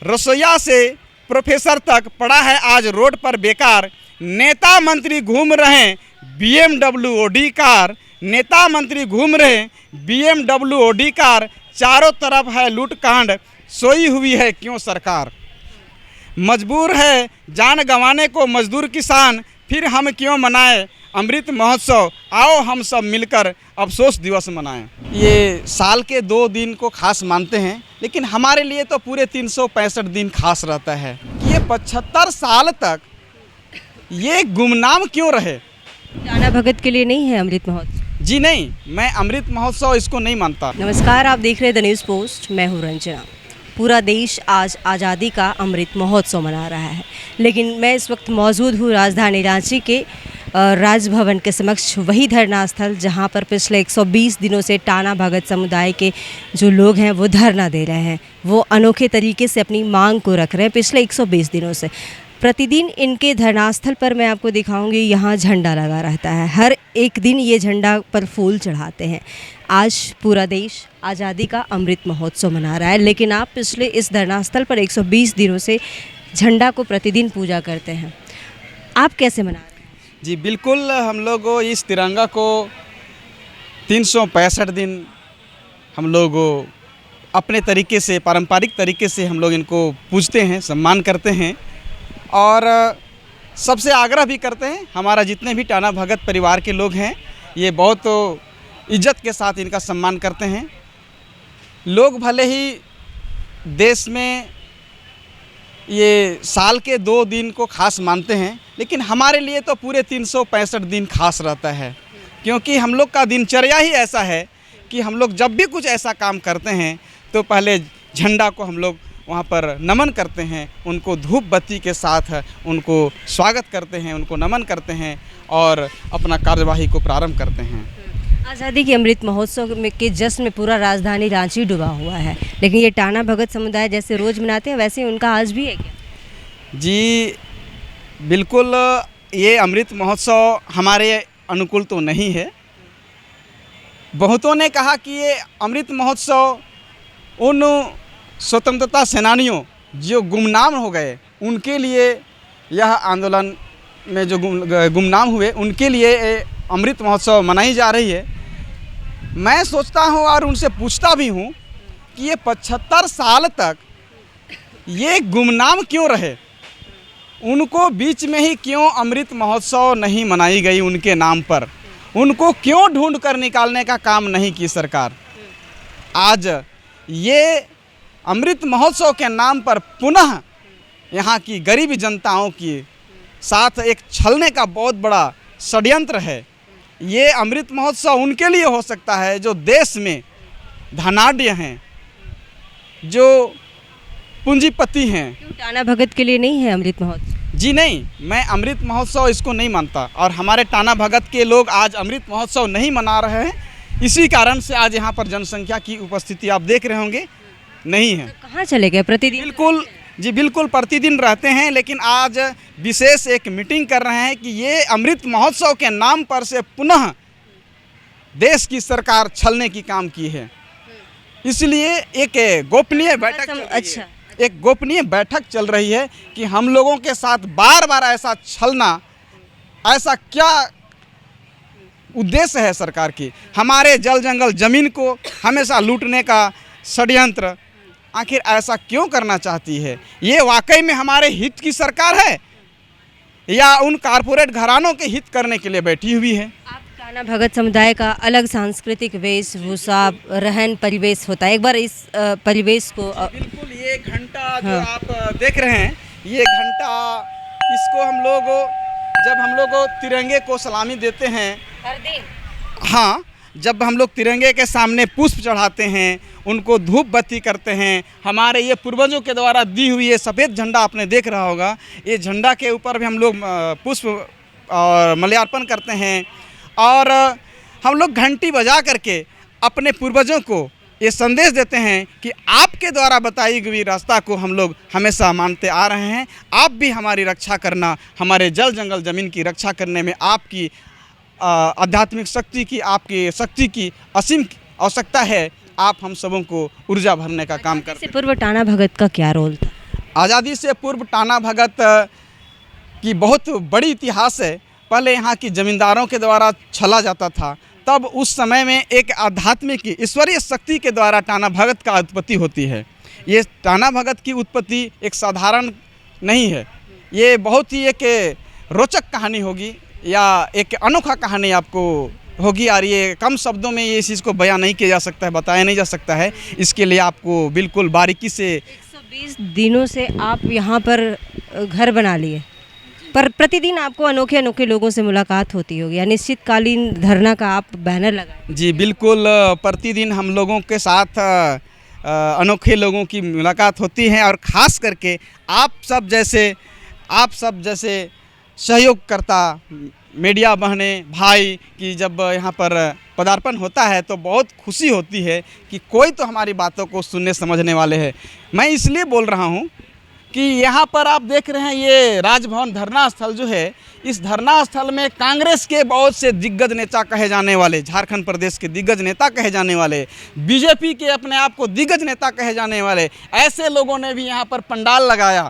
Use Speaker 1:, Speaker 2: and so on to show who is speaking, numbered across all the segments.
Speaker 1: रसोईया से प्रोफेसर तक पड़ा है आज रोड पर बेकार। नेता मंत्री घूम रहे BMW ऑडी कार, नेता मंत्री घूम रहे BMW ऑडी कार। चारों तरफ है लूट कांड, सोई हुई है क्यों सरकार। मजबूर है जान गंवाने को मजदूर किसान, फिर हम क्यों मनाएं अमृत महोत्सव। आओ हम सब मिलकर अफसोस दिवस मनाएं। ये साल के 2 दिन को खास मानते हैं, लेकिन हमारे लिए तो पूरे 365 दिन खास रहता है। ये 75 साल तक ये गुमनाम क्यों रहे।
Speaker 2: टाना भगत के लिए नहीं है अमृत महोत्सव?
Speaker 1: जी नहीं, मैं अमृत महोत्सव इसको नहीं मानता।
Speaker 2: नमस्कार, आप देख रहे हैं द न्यूज़ पोस्ट। मैं हूँ रंजना। पूरा देश आज आज़ादी का अमृत महोत्सव मना रहा है, लेकिन मैं इस वक्त मौजूद हूँ राजधानी रांची के राजभवन के समक्ष, वही धरना स्थल जहाँ पर पिछले 120 दिनों से टाना भगत समुदाय के जो लोग हैं वो धरना दे रहे हैं। वो अनोखे तरीके से अपनी मांग को रख रहे हैं पिछले 120 दिनों से। प्रतिदिन इनके धरनास्थल पर मैं आपको दिखाऊंगी, यहाँ झंडा लगा रहता है। हर एक दिन ये झंडा पर फूल चढ़ाते हैं। आज पूरा देश आज़ादी का अमृत महोत्सव मना रहा है, लेकिन आप पिछले इस धरनास्थल पर 120 दिनों से झंडा को प्रतिदिन पूजा करते हैं। आप कैसे मना रहे हैं?
Speaker 1: जी बिल्कुल, हम लोग इस तिरंगा को 365 दिन हम लोग अपने तरीके से, पारंपरिक तरीके से हम लोग इनको पूजते हैं, सम्मान करते हैं और सबसे आग्रह भी करते हैं। हमारा जितने भी टाना भगत परिवार के लोग हैं, ये बहुत इज्जत के साथ इनका सम्मान करते हैं। लोग भले ही देश में ये साल के 2 दिन को खास मानते हैं, लेकिन हमारे लिए तो पूरे 365 दिन खास रहता है, क्योंकि हम लोग का दिनचर्या ही ऐसा है कि हम लोग जब भी कुछ ऐसा काम करते हैं तो पहले झंडा को हम लोग वहाँ पर नमन करते हैं, उनको धूप बत्ती के साथ उनको स्वागत करते हैं, उनको नमन करते हैं और अपना कार्यवाही को प्रारंभ करते हैं।
Speaker 2: आज़ादी के अमृत महोत्सव में के जश्न में पूरा राजधानी रांची डूबा हुआ है, लेकिन ये टाना भगत समुदाय जैसे रोज़ मनाते हैं वैसे उनका आज भी है क्या?
Speaker 1: जी बिल्कुल, ये अमृत महोत्सव हमारे अनुकूल तो नहीं है। बहुतों ने कहा कि ये अमृत महोत्सव उन स्वतंत्रता सेनानियों जो गुमनाम हो गए उनके लिए, यह आंदोलन में जो गुमनाम हुए उनके लिए अमृत महोत्सव मनाई जा रही है। मैं सोचता हूँ और उनसे पूछता भी हूँ कि ये 75 साल तक ये गुमनाम क्यों रहे, उनको बीच में ही क्यों अमृत महोत्सव नहीं मनाई गई उनके नाम पर, उनको क्यों ढूंढ कर निकालने का काम नहीं की सरकार। आज ये अमृत महोत्सव के नाम पर पुनः यहाँ की गरीब जनताओं के साथ एक छलने का बहुत बड़ा षड्यंत्र है। ये अमृत महोत्सव उनके लिए हो सकता है जो देश में धनाढ्य हैं, जो पूंजीपति हैं।
Speaker 2: क्यों टाना भगत के लिए नहीं है अमृत महोत्सव?
Speaker 1: जी नहीं, मैं अमृत महोत्सव इसको नहीं मानता और हमारे टाना भगत के लोग आज अमृत महोत्सव नहीं मना रहे हैं। इसी कारण से आज यहाँ पर जनसंख्या की उपस्थिति आप देख रहे होंगे नहीं है।
Speaker 2: तो कहाँ चले गए प्रतिदिन?
Speaker 1: बिल्कुल जी बिल्कुल, प्रतिदिन रहते हैं, लेकिन आज विशेष एक मीटिंग कर रहे हैं कि ये अमृत महोत्सव के नाम पर से पुनः देश की सरकार छलने की काम की है। इसलिए एक गोपनीय बैठक एक गोपनीय बैठक चल रही है कि हम लोगों के साथ बार बार ऐसा छलना, ऐसा क्या उद्देश्य है सरकार की। हमारे जल जंगल ज़मीन को हमेशा लूटने का षड्यंत्र आखिर ऐसा क्यों करना चाहती है। ये वाकई में हमारे हित की सरकार है या उन कारपोरेट घरानों के हित करने के लिए बैठी हुई है।
Speaker 2: आप टाना भगत समुदाय का अलग सांस्कृतिक वेशभूषा, रहन परिवेश होता है, एक बार इस परिवेश को
Speaker 1: बिल्कुल, ये घंटा जो आप देख रहे हैं, ये घंटा, इसको हम लोग जब हम लोग तिरंगे को सलामी देते हैं, हाँ, जब हम लोग तिरंगे के सामने पुष्प चढ़ाते हैं, उनको धूप बत्ती करते हैं, हमारे ये पूर्वजों के द्वारा दी हुई ये सफ़ेद झंडा आपने देख रहा होगा, ये झंडा के ऊपर भी हम लोग पुष्प और माल्यार्पण करते हैं और हम लोग घंटी बजा करके अपने पूर्वजों को ये संदेश देते हैं कि आपके द्वारा बताई गई रास्ता को हम लोग हमेशा मानते आ रहे हैं। आप भी हमारी रक्षा करना, हमारे जल जंगल ज़मीन की रक्षा करने में आपकी आध्यात्मिक शक्ति की, आपकी शक्ति की असीम आवश्यकता है। आप हम सबों को ऊर्जा भरने का काम करते हैं।
Speaker 2: पूर्व टाना भगत का क्या रोल था?
Speaker 1: आज़ादी से पूर्व टाना भगत की बहुत बड़ी इतिहास है। पहले यहाँ की ज़मींदारों के द्वारा छला जाता था, तब उस समय में एक आध्यात्मिक ईश्वरीय शक्ति के द्वारा टाना भगत का उत्पत्ति होती है। ये टाना भगत की उत्पत्ति एक साधारण नहीं है, ये बहुत ही एक रोचक कहानी होगी या एक अनोखा कहानी आपको होगी, और ये कम शब्दों में ये इस चीज़ को बयां नहीं किया जा सकता है, बताया नहीं जा सकता है। इसके लिए आपको बिल्कुल बारीकी से
Speaker 2: 120 दिनों से आप यहाँ पर घर बना लिए, पर प्रतिदिन आपको अनोखे अनोखे लोगों से मुलाकात होती होगी, या निश्चितकालीन धरना का आप बैनर लगाए?
Speaker 1: जी बिल्कुल, प्रतिदिन हम लोगों के साथ अनोखे लोगों की मुलाकात होती है, और ख़ास करके आप सब जैसे सहयोगकर्ता मीडिया बहने भाई की जब यहाँ पर पदार्पण होता है तो बहुत खुशी होती है कि कोई तो हमारी बातों को सुनने समझने वाले हैं। मैं इसलिए बोल रहा हूँ कि यहाँ पर आप देख रहे हैं ये राजभवन धरना स्थल जो है, इस धरना स्थल में कांग्रेस के बहुत से दिग्गज नेता कहे जाने वाले, झारखंड प्रदेश के दिग्गज नेता कहे जाने वाले, बीजेपी के अपने आप को दिग्गज नेता कहे जाने वाले, ऐसे लोगों ने भी यहाँ पर पंडाल लगाया।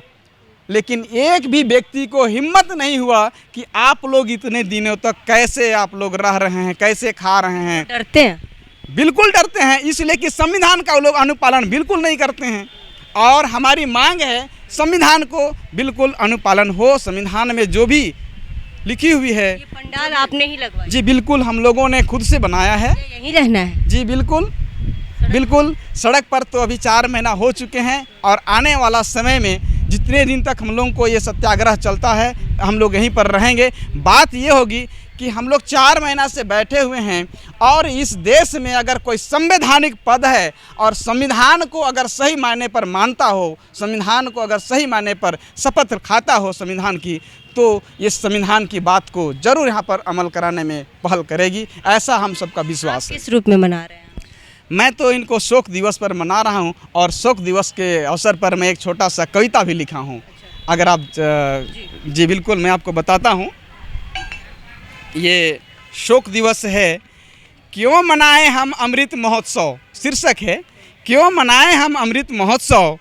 Speaker 1: लेकिन एक भी व्यक्ति को हिम्मत नहीं हुआ कि आप लोग इतने दिनों तक कैसे आप लोग रह रहे हैं, कैसे खा रहे हैं।
Speaker 2: डरते हैं?
Speaker 1: बिल्कुल डरते हैं, इसलिए कि संविधान का वो लोग अनुपालन बिल्कुल नहीं करते हैं। और हमारी मांग है संविधान को बिल्कुल अनुपालन हो, संविधान में जो भी लिखी हुई है।
Speaker 2: ये पंडाल आपने ही लगवाया?
Speaker 1: जी बिल्कुल, हम लोगों ने खुद से बनाया है।
Speaker 2: यहीं रहना है?
Speaker 1: जी बिल्कुल बिल्कुल। सड़क पर तो अभी 4 महीना हो चुके हैं, और आने वाला समय में जितने दिन तक हम लोगों को ये सत्याग्रह चलता है हम लोग यहीं पर रहेंगे। बात ये होगी कि हम लोग 4 महीना से बैठे हुए हैं, और इस देश में अगर कोई संवैधानिक पद है और संविधान को अगर सही मायने पर मानता हो, संविधान को अगर सही मायने पर शपथ खाता हो संविधान की, तो ये संविधान की बात को जरूर यहाँ पर अमल कराने में पहल करेगी, ऐसा हम सबका विश्वास है।
Speaker 2: किस रूप में मना रहे हैं?
Speaker 1: मैं तो इनको शोक दिवस पर मना रहा हूँ, और शोक दिवस के अवसर पर मैं एक छोटा सा कविता भी लिखा हूँ। अगर आप जी बिल्कुल मैं आपको बताता हूँ। ये शोक दिवस है, क्यों मनाएं हम अमृत महोत्सव, शीर्षक है क्यों मनाएं हम अमृत महोत्सव।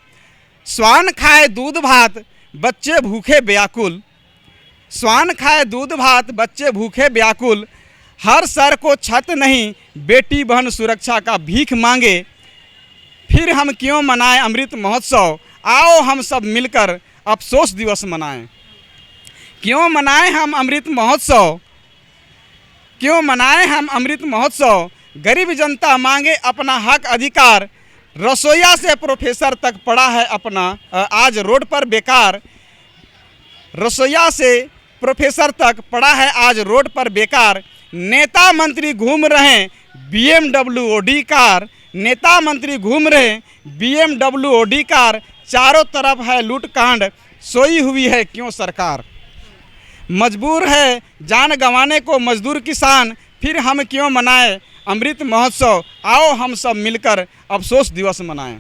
Speaker 1: स्वान खाए दूध भात बच्चे भूखे व्याकुल, स्वान खाए दूध भात बच्चे भूखे व्याकुल। हर सर को छत नहीं बेटी बहन सुरक्षा का भीख मांगे। फिर हम क्यों मनाएं अमृत महोत्सव, आओ हम सब मिलकर अफसोस दिवस मनाएं। क्यों मनाएं हम अमृत महोत्सव, क्यों मनाएं हम अमृत महोत्सव। गरीब जनता मांगे अपना हक अधिकार, रसोईया से प्रोफेसर तक पड़ा है अपना आज रोड पर बेकार। रसोईया से प्रोफेसर तक पड़ा है आज रोड पर बेकार। नेता मंत्री घूम रहे BMW ऑडी कार, नेता मंत्री घूम रहे BMW ऑडी कार। चारों तरफ है लूट कांड, सोई हुई है क्यों सरकार। मजबूर है जान गंवाने को मजदूर किसान, फिर हम क्यों मनाएं अमृत महोत्सव। आओ हम सब मिलकर अफसोस दिवस मनाएं।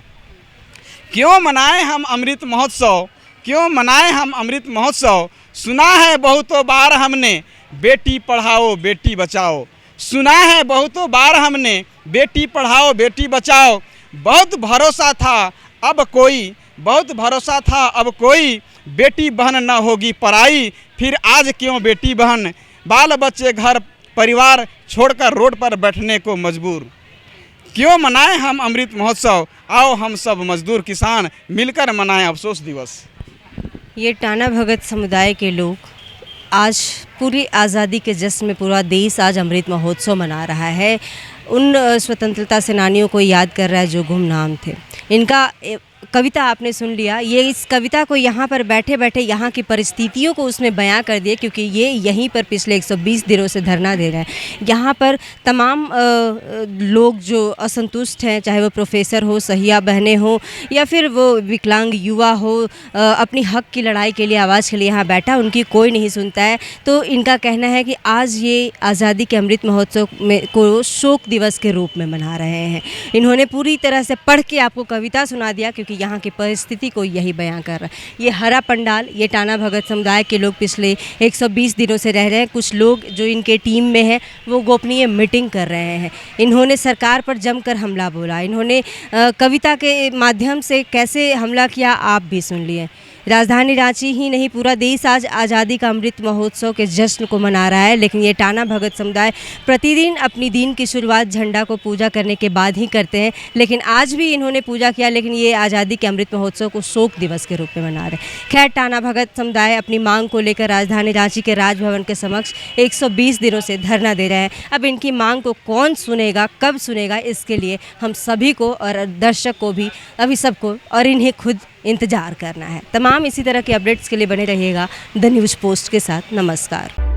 Speaker 1: क्यों मनाएं हम अमृत महोत्सव, क्यों मनाएं हम अमृत महोत्सव। सुना है बहुतों बार हमने बेटी पढ़ाओ बेटी बचाओ, सुना है बहुतों बार हमने बेटी पढ़ाओ बेटी बचाओ। बहुत भरोसा था अब कोई, बहुत भरोसा था अब कोई, बेटी बहन न होगी पराई। फिर आज क्यों बेटी बहन बाल बच्चे घर परिवार छोड़कर रोड पर बैठने को मजबूर। क्यों मनाएं हम अमृत महोत्सव, आओ हम सब मजदूर किसान मिलकर मनाएं अफसोस दिवस।
Speaker 2: ये टाना भगत समुदाय के लोग आज पूरी आज़ादी के जश्न में पूरा देश आज अमृत महोत्सव मना रहा है। उन स्वतंत्रता सेनानियों को याद कर रहा है जो गुमनाम थे। इनका कविता आपने सुन लिया। ये इस कविता को यहाँ पर बैठे बैठे यहाँ की परिस्थितियों को उसमें बयां कर दिए, क्योंकि ये यहीं पर पिछले 120 दिनों से धरना दे रहे हैं। यहाँ पर तमाम लोग जो असंतुष्ट हैं, चाहे वो प्रोफेसर हो, सहिया बहनें हो, या फिर वो विकलांग युवा हो, अपनी हक की लड़ाई के लिए आवाज़ के लिए यहाँ बैठा, उनकी कोई नहीं सुनता है। तो इनका कहना है कि आज ये आज़ादी के अमृत महोत्सव में को शोक दिवस के रूप में मना रहे हैं। इन्होंने पूरी तरह से पढ़ के आपको कविता सुना दिया, क्योंकि क्योंकि यहाँ की परिस्थिति को यही बयां कर रहा है। ये हरा पंडाल, ये टाना भगत समुदाय के लोग पिछले 120 दिनों से रह रहे हैं। कुछ लोग जो इनके टीम में हैं वो गोपनीय मीटिंग कर रहे हैं। इन्होंने सरकार पर जमकर हमला बोला, इन्होंने कविता के माध्यम से कैसे हमला किया आप भी सुन लिए। राजधानी रांची ही नहीं, पूरा देश आज आज़ादी का अमृत महोत्सव के जश्न को मना रहा है, लेकिन ये टाना भगत समुदाय प्रतिदिन अपनी दिन की शुरुआत झंडा को पूजा करने के बाद ही करते हैं। लेकिन आज भी इन्होंने पूजा किया, लेकिन ये आज़ादी के अमृत महोत्सव को शोक दिवस के रूप में मना रहे हैं। खैर, टाना भगत समुदाय अपनी मांग को लेकर राजधानी रांची के राजभवन के समक्ष 120 दिनों से धरना दे रहे हैं। अब इनकी मांग को कौन सुनेगा, कब सुनेगा, इसके लिए हम सभी को और दर्शक को भी, अभी सबको और इन्हें खुद इंतज़ार करना है। तमाम इसी तरह के अपडेट्स के लिए बने रहिएगा द न्यूज़ पोस्ट के साथ। नमस्कार।